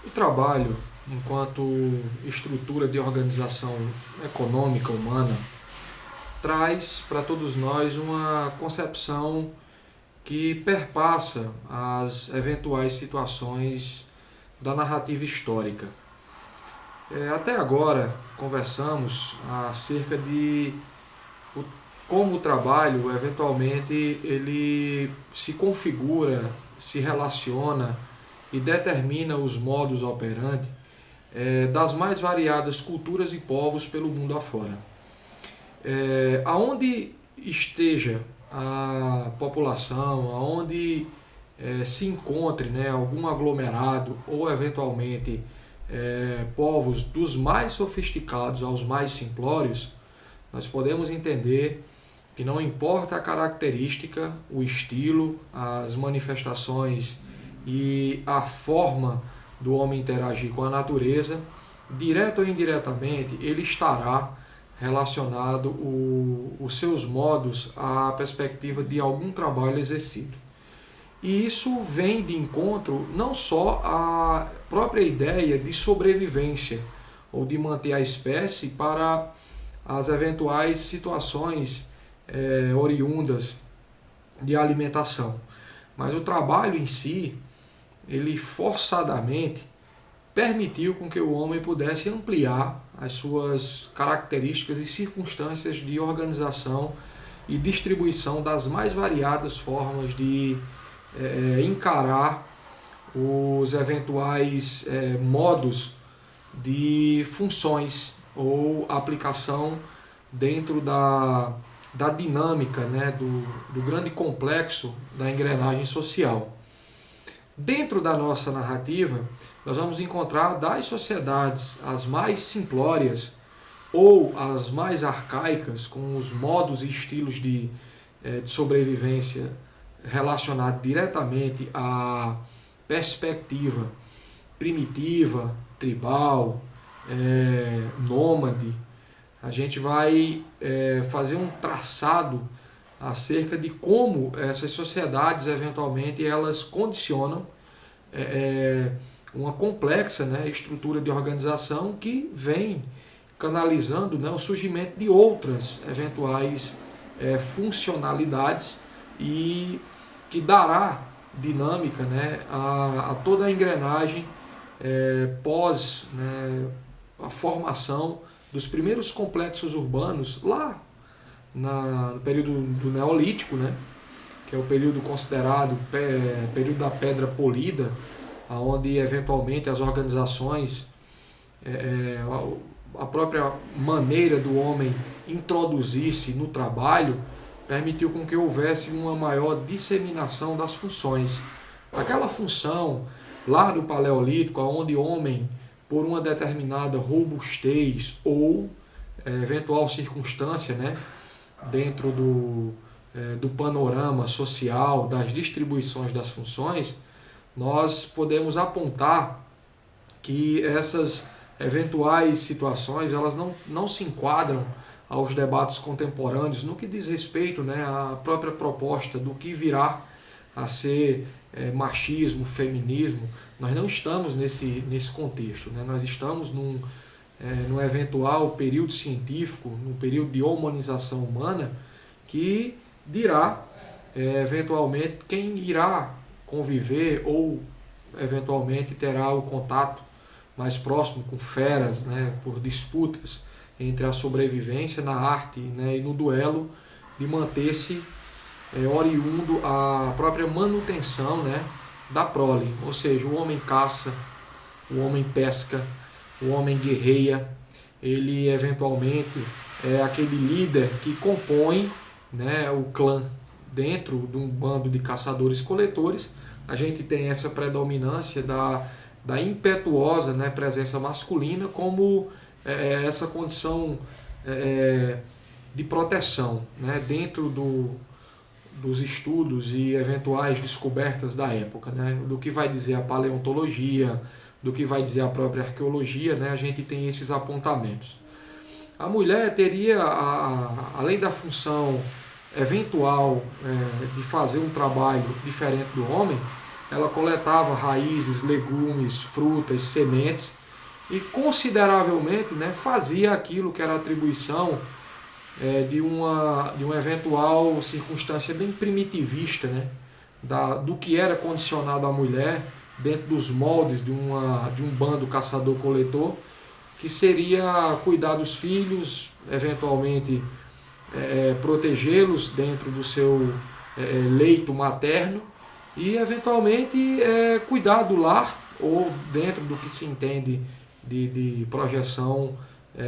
O trabalho, enquanto estrutura de organização econômica humana, traz para todos nós uma concepção que perpassa as eventuais situações da narrativa histórica. Até agora conversamos acerca de como o trabalho eventualmente ele se configura, se relaciona e determina os modus operandi das mais variadas culturas e povos pelo mundo afora. Aonde esteja a população, aonde se encontre, né, algum aglomerado ou eventualmente povos dos mais sofisticados aos mais simplórios, nós podemos entender que não importa a característica, o estilo, as manifestações e a forma do homem interagir com a natureza, direto ou indiretamente, ele estará relacionado os seus modos à perspectiva de algum trabalho exercido. E isso vem de encontro não só à própria ideia de sobrevivência ou de manter a espécie para as eventuais situações oriundas de alimentação, mas o trabalho em si, ele forçadamente permitiu com que o homem pudesse ampliar as suas características e circunstâncias de organização e distribuição das mais variadas formas de encarar os eventuais modos de funções ou aplicação dentro da dinâmica, né, do grande complexo da engrenagem social. Dentro da nossa narrativa, nós vamos encontrar das sociedades as mais simplórias ou as mais arcaicas, com os modos e estilos de sobrevivência relacionados diretamente à perspectiva primitiva, tribal, nômade. A gente vai fazer um traçado acerca de como essas sociedades eventualmente elas condicionam uma complexa, né, estrutura de organização que vem canalizando, né, o surgimento de outras eventuais funcionalidades e que dará dinâmica, né, a toda a engrenagem pós, né, a formação dos primeiros complexos urbanos lá no período do Neolítico, né, que é o período considerado período da pedra polida, onde eventualmente as organizações, a própria maneira do homem introduzir-se no trabalho, permitiu com que houvesse uma maior disseminação das funções. Aquela função lá no Paleolítico, onde o homem, por uma determinada robustez ou eventual circunstância, né, dentro do panorama social, das distribuições das funções, nós podemos apontar que essas eventuais situações elas não se enquadram aos debates contemporâneos no que diz respeito, né, à própria proposta do que virá a ser machismo, feminismo. Nós não estamos nesse contexto, né? Nós estamos num eventual período científico, num período de humanização humana, que dirá eventualmente quem irá conviver ou eventualmente terá o contato mais próximo com feras, né, por disputas entre a sobrevivência na arte, né, e no duelo de manter-se oriundo a própria manutenção, né, da prole. Ou seja, o homem caça, o homem pesca, o homem guerreia, ele eventualmente é aquele líder que compõe, né, o clã. Dentro de um bando de caçadores-coletores, a gente tem essa predominância da impetuosa, né, presença masculina como essa condição de proteção, né, dentro dos estudos e eventuais descobertas da época, né, do que vai dizer a paleontologia, do que vai dizer a própria arqueologia, né, a gente tem esses apontamentos. A mulher teria, além da função eventual de fazer um trabalho diferente do homem, ela coletava raízes, legumes, frutas, sementes e consideravelmente, né, fazia aquilo que era atribuição de uma eventual circunstância bem primitivista, né, do que era condicionado à mulher dentro dos moldes de um bando caçador-coletor, que seria cuidar dos filhos, eventualmente protegê-los dentro do seu leito materno e, eventualmente, cuidar do lar ou dentro do que se entende de projeção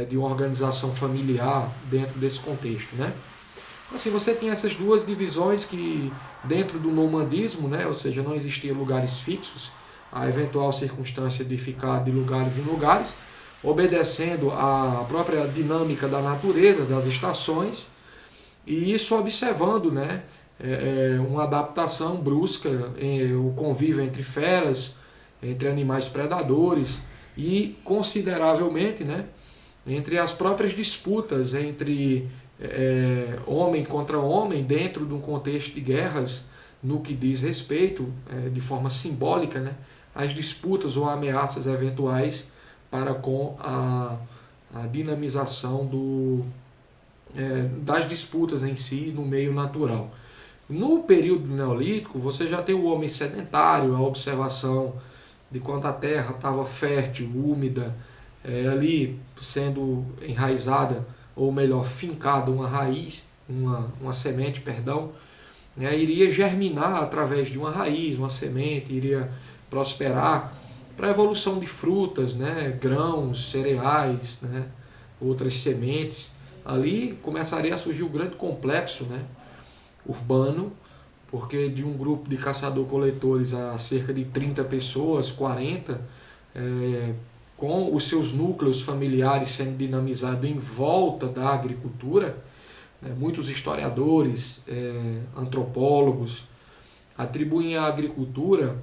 de uma organização familiar dentro desse contexto, né? Assim, você tem essas duas divisões que dentro do nomadismo, né, ou seja, não existiam lugares fixos, a eventual circunstância de ficar de lugares em lugares, obedecendo à própria dinâmica da natureza, das estações, e isso observando, né, uma adaptação brusca, o convívio entre feras, entre animais predadores e consideravelmente, né, entre as próprias disputas entre homem contra homem dentro de um contexto de guerras, no que diz respeito, de forma simbólica, né, às disputas ou ameaças eventuais para com a dinamização das disputas em si no meio natural. No período neolítico, você já tem o homem sedentário, a observação de quando a terra estava fértil, úmida, ali sendo enraizada, ou melhor, fincada uma raiz, uma semente, perdão, né, iria germinar através de uma raiz, uma semente, iria prosperar para a evolução de frutas, né, grãos, cereais, né, outras sementes. Ali começaria a surgir o grande complexo, né, urbano, porque de um grupo de caçador-coletores a cerca de 30 pessoas, 40, com os seus núcleos familiares sendo dinamizados em volta da agricultura, muitos historiadores, antropólogos, atribuem à agricultura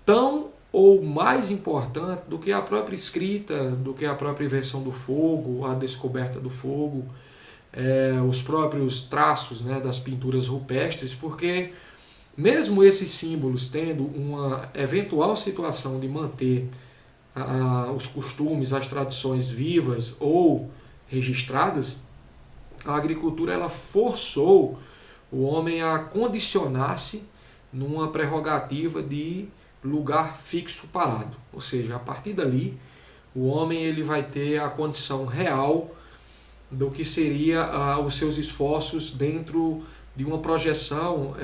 tão ou mais importante do que a própria escrita, do que a própria invenção do fogo, a descoberta do fogo, os próprios traços, né, das pinturas rupestres, porque mesmo esses símbolos tendo uma eventual situação de manter os costumes, as tradições vivas ou registradas, a agricultura ela forçou o homem a condicionar-se numa prerrogativa de lugar fixo parado. Ou seja, a partir dali, o homem ele vai ter a condição real do que seria os seus esforços dentro de uma projeção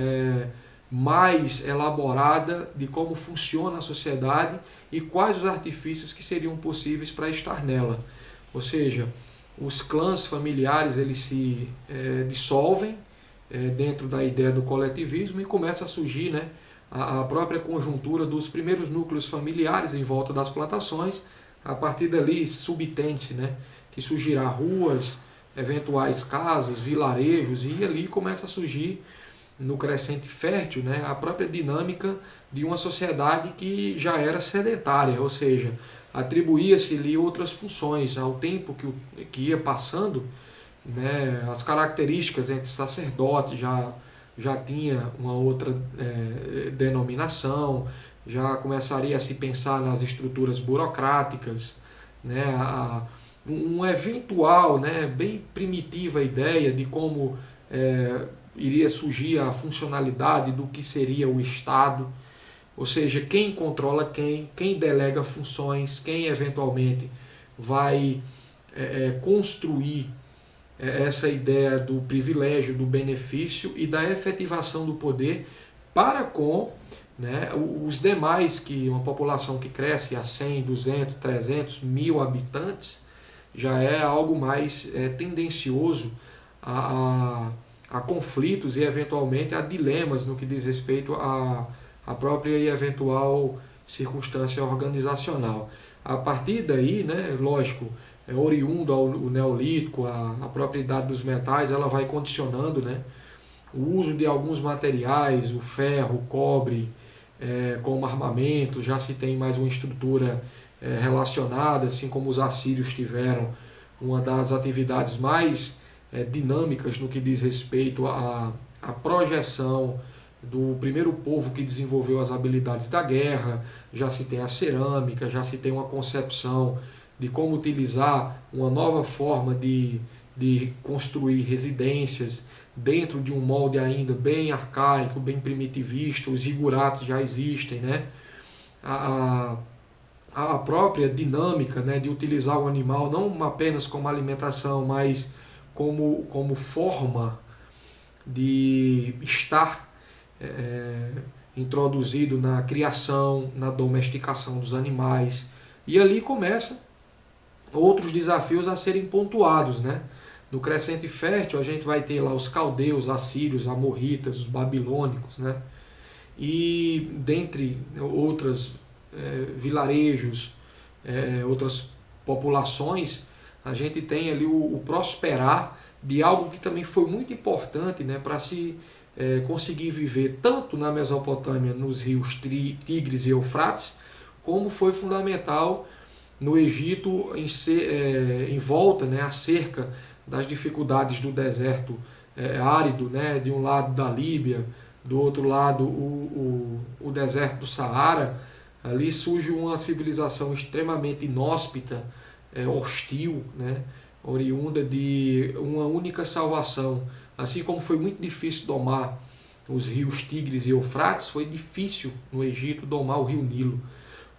mais elaborada de como funciona a sociedade e quais os artifícios que seriam possíveis para estar nela. Ou seja, os clãs familiares eles se dissolvem dentro da ideia do coletivismo e começa a surgir, né, a própria conjuntura dos primeiros núcleos familiares em volta das plantações. A partir dali subtende-se, né, que surgirá ruas, eventuais casas, vilarejos, e ali começa a surgir no crescente fértil, né, a própria dinâmica de uma sociedade que já era sedentária, ou seja, atribuía-se-lhe outras funções ao tempo que ia passando, né, as características entre sacerdotes já tinha uma outra denominação, já começaria a se pensar nas estruturas burocráticas, né, um eventual, né, bem primitiva ideia de como iria surgir a funcionalidade do que seria o Estado, ou seja, quem controla quem delega funções, quem eventualmente vai construir essa ideia do privilégio, do benefício e da efetivação do poder para com, né, os demais, que uma população que cresce a 100, 200, 300, 1000 habitantes, já é algo mais tendencioso a conflitos e eventualmente a dilemas no que diz respeito à própria e eventual circunstância organizacional. A partir daí, né, lógico, oriundo ao neolítico, a própria idade dos metais, ela vai condicionando, né, o uso de alguns materiais, o ferro, o cobre, como armamento, já se tem mais uma estrutura relacionada, assim como os assírios tiveram uma das atividades mais dinâmicas no que diz respeito à projeção do primeiro povo que desenvolveu as habilidades da guerra, já se tem a cerâmica, já se tem uma concepção de como utilizar uma nova forma de construir residências dentro de um molde ainda bem arcaico, bem primitivista. Os zigurates já existem, né? A própria dinâmica, né, de utilizar o animal não apenas como alimentação, mas como forma de estar introduzido na criação, na domesticação dos animais. E ali começa outros desafios a serem pontuados, né? No Crescente Fértil a gente vai ter lá os caldeus, assírios, amorritas, os babilônicos, né? E dentre outras vilarejos, outras populações, a gente tem ali o prosperar de algo que também foi muito importante, né, para se conseguir viver tanto na Mesopotâmia, nos rios Tigres e Eufrates, como foi fundamental no Egito em volta, né, acerca das dificuldades do deserto árido, né, de um lado da Líbia, do outro lado o deserto do Saara. Ali surge uma civilização extremamente inóspita, hostil, né, oriunda de uma única salvação. Assim como foi muito difícil domar os rios Tigres e Eufrates, foi difícil no Egito domar o rio Nilo.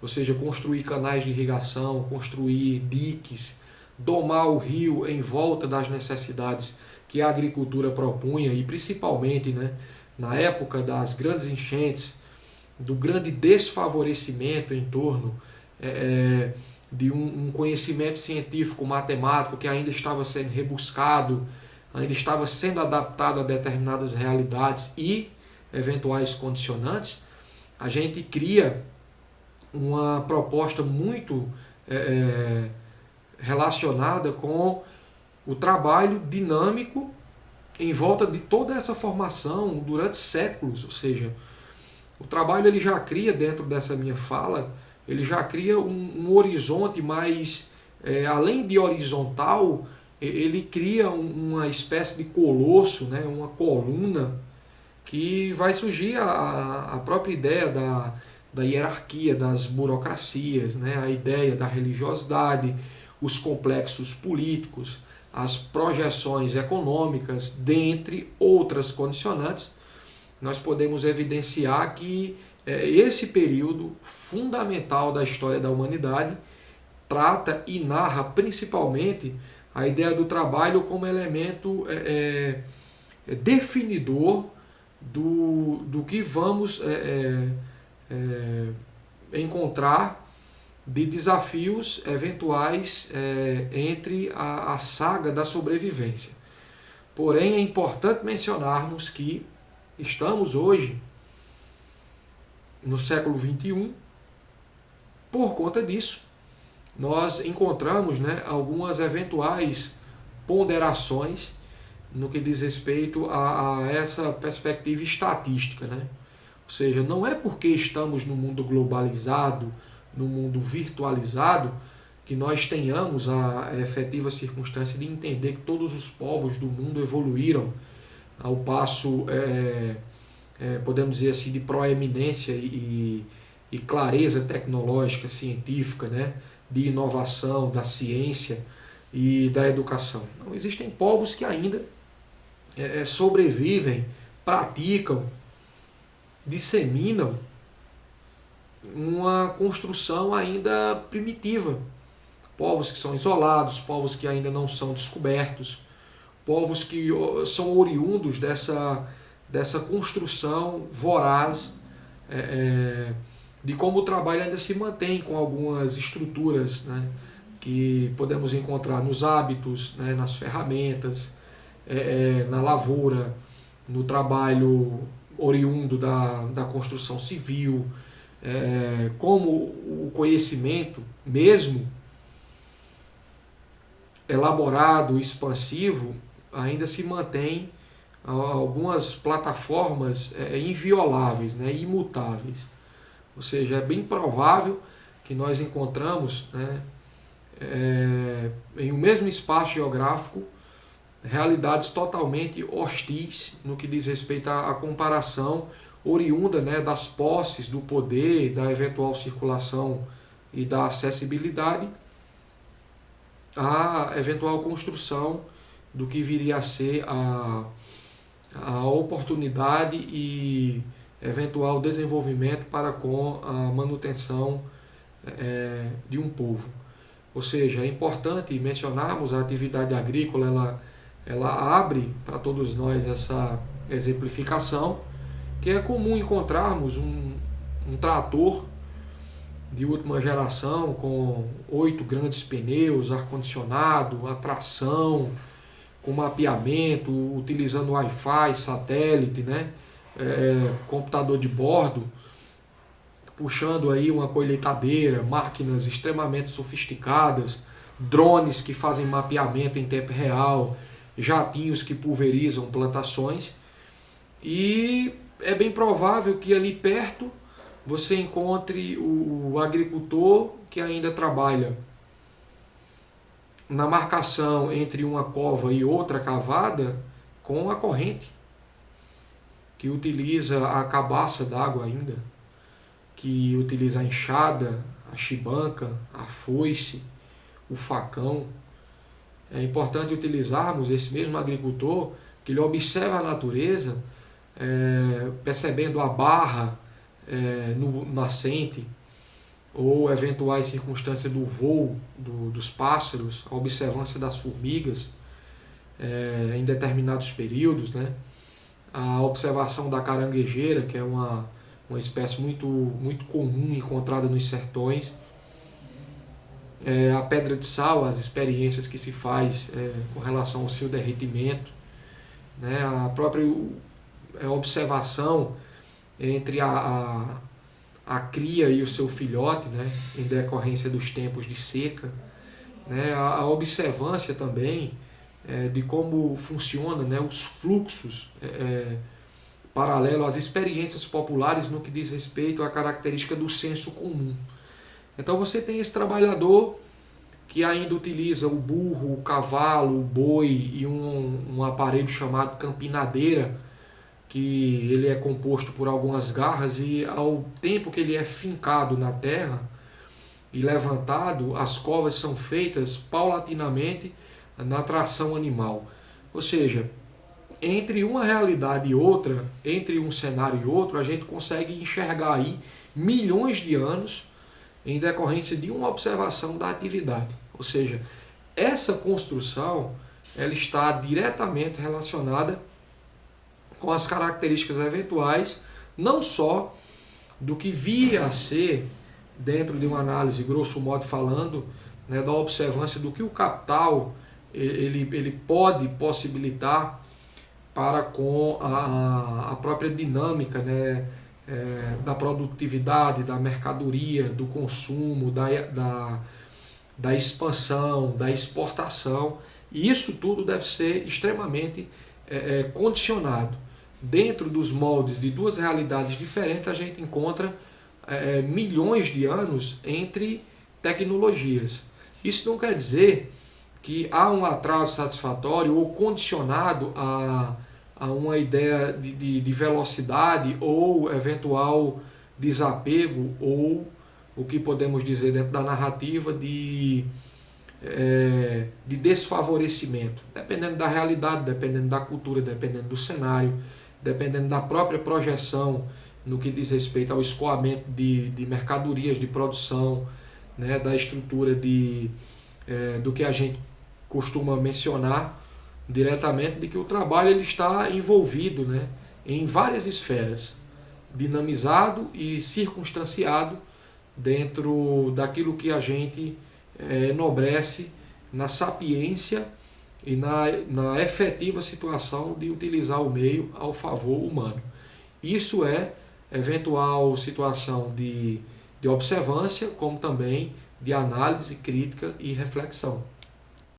Ou seja, construir canais de irrigação, construir diques, domar o rio em volta das necessidades que a agricultura propunha, e principalmente, né, na época das grandes enchentes, do grande desfavorecimento em torno de um conhecimento científico, matemático que ainda estava sendo rebuscado, ainda estava sendo adaptado a determinadas realidades e eventuais condicionantes. A gente cria uma proposta muito relacionada com o trabalho dinâmico em volta de toda essa formação durante séculos. Ou seja, o trabalho ele já cria, dentro dessa minha fala, ele já cria um horizonte mais, além de horizontal, ele cria uma espécie de colosso, né, uma coluna, que vai surgir a própria ideia da hierarquia, das burocracias, né, a ideia da religiosidade, os complexos políticos, as projeções econômicas, dentre outras condicionantes. Nós podemos evidenciar que esse período fundamental da história da humanidade trata e narra principalmente a ideia do trabalho como elemento definidor do que vamos encontrar de desafios eventuais entre a saga da sobrevivência. Porém, é importante mencionarmos que estamos hoje no século XXI. Por conta disso, nós encontramos, né, algumas eventuais ponderações no que diz respeito a essa perspectiva estatística, né? Ou seja, não é porque estamos no mundo globalizado, no mundo virtualizado, que nós tenhamos a efetiva circunstância de entender que todos os povos do mundo evoluíram ao passo, podemos dizer assim, de proeminência e clareza tecnológica, científica, né, de inovação, da ciência e da educação. Não, existem povos que ainda sobrevivem, praticam, disseminam uma construção ainda primitiva. Povos que são isolados, povos que ainda não são descobertos, povos que são oriundos dessa construção voraz de como o trabalho ainda se mantém com algumas estruturas, né, que podemos encontrar nos hábitos, né, nas ferramentas, na lavoura, no trabalho oriundo da construção civil, como o conhecimento mesmo elaborado, expansivo, ainda se mantém algumas plataformas invioláveis, né, imutáveis. Ou seja, é bem provável que nós encontramos, né, em um mesmo espaço geográfico, realidades totalmente hostis no que diz respeito à comparação oriunda, né, das posses, do poder, da eventual circulação e da acessibilidade, a eventual construção do que viria a ser a oportunidade e eventual desenvolvimento para com a manutenção de um povo. Ou seja, é importante mencionarmos a atividade agrícola, ela abre para todos nós essa exemplificação, que é comum encontrarmos um trator de última geração com 8 grandes pneus, ar-condicionado, a tração, com mapeamento, utilizando Wi-Fi, satélite, né? Computador de bordo, puxando aí uma colheitadeira, máquinas extremamente sofisticadas, drones que fazem mapeamento em tempo real, jatinhos que pulverizam plantações. E é bem provável que ali perto você encontre o agricultor que ainda trabalha na marcação entre uma cova e outra cavada com a corrente, que utiliza a cabaça d'água ainda, que utiliza a enxada, a chibanca, a foice, o facão. É importante utilizarmos esse mesmo agricultor que ele observa a natureza, percebendo a barra no nascente, ou eventuais circunstâncias do voo dos pássaros, a observância das formigas em determinados períodos, né? A observação da caranguejeira, que é uma espécie muito comum encontrada nos sertões, a pedra de sal, as experiências que se faz com relação ao seu derretimento, né? A própria observação entre a cria e o seu filhote, né? Em decorrência dos tempos de seca, né? A observância também de como funciona, né? Os fluxos paralelo às experiências populares no que diz respeito à característica do senso comum. Então você tem esse trabalhador que ainda utiliza o burro, o cavalo, o boi e um aparelho chamado campinadeira, que ele é composto por algumas garras, e ao tempo que ele é fincado na terra e levantado, as covas são feitas paulatinamente na tração animal. Ou seja, entre uma realidade e outra, entre um cenário e outro, a gente consegue enxergar aí milhões de anos em decorrência de uma observação da atividade. Ou seja, essa construção ela está diretamente relacionada com as características eventuais, não só do que via a ser, dentro de uma análise, grosso modo falando, né, da observância do que o capital ele pode possibilitar para com a própria dinâmica, né, da produtividade, da mercadoria, do consumo, da expansão, da exportação. E isso tudo deve ser extremamente condicionado. Dentro dos moldes de duas realidades diferentes, a gente encontra milhões de anos entre tecnologias. Isso não quer dizer que há um atraso satisfatório ou condicionado a uma ideia de velocidade ou eventual desapego, ou o que podemos dizer dentro da narrativa de desfavorecimento, dependendo da realidade, dependendo da cultura, dependendo do cenário, dependendo da própria projeção no que diz respeito ao escoamento de mercadorias, de produção, né, da estrutura do que a gente costuma mencionar diretamente, de que o trabalho ele está envolvido, né, em várias esferas, dinamizado e circunstanciado dentro daquilo que a gente enobrece na sapiência e na efetiva situação de utilizar o meio ao favor humano. Isso é eventual situação de observância, como também de análise, crítica e reflexão.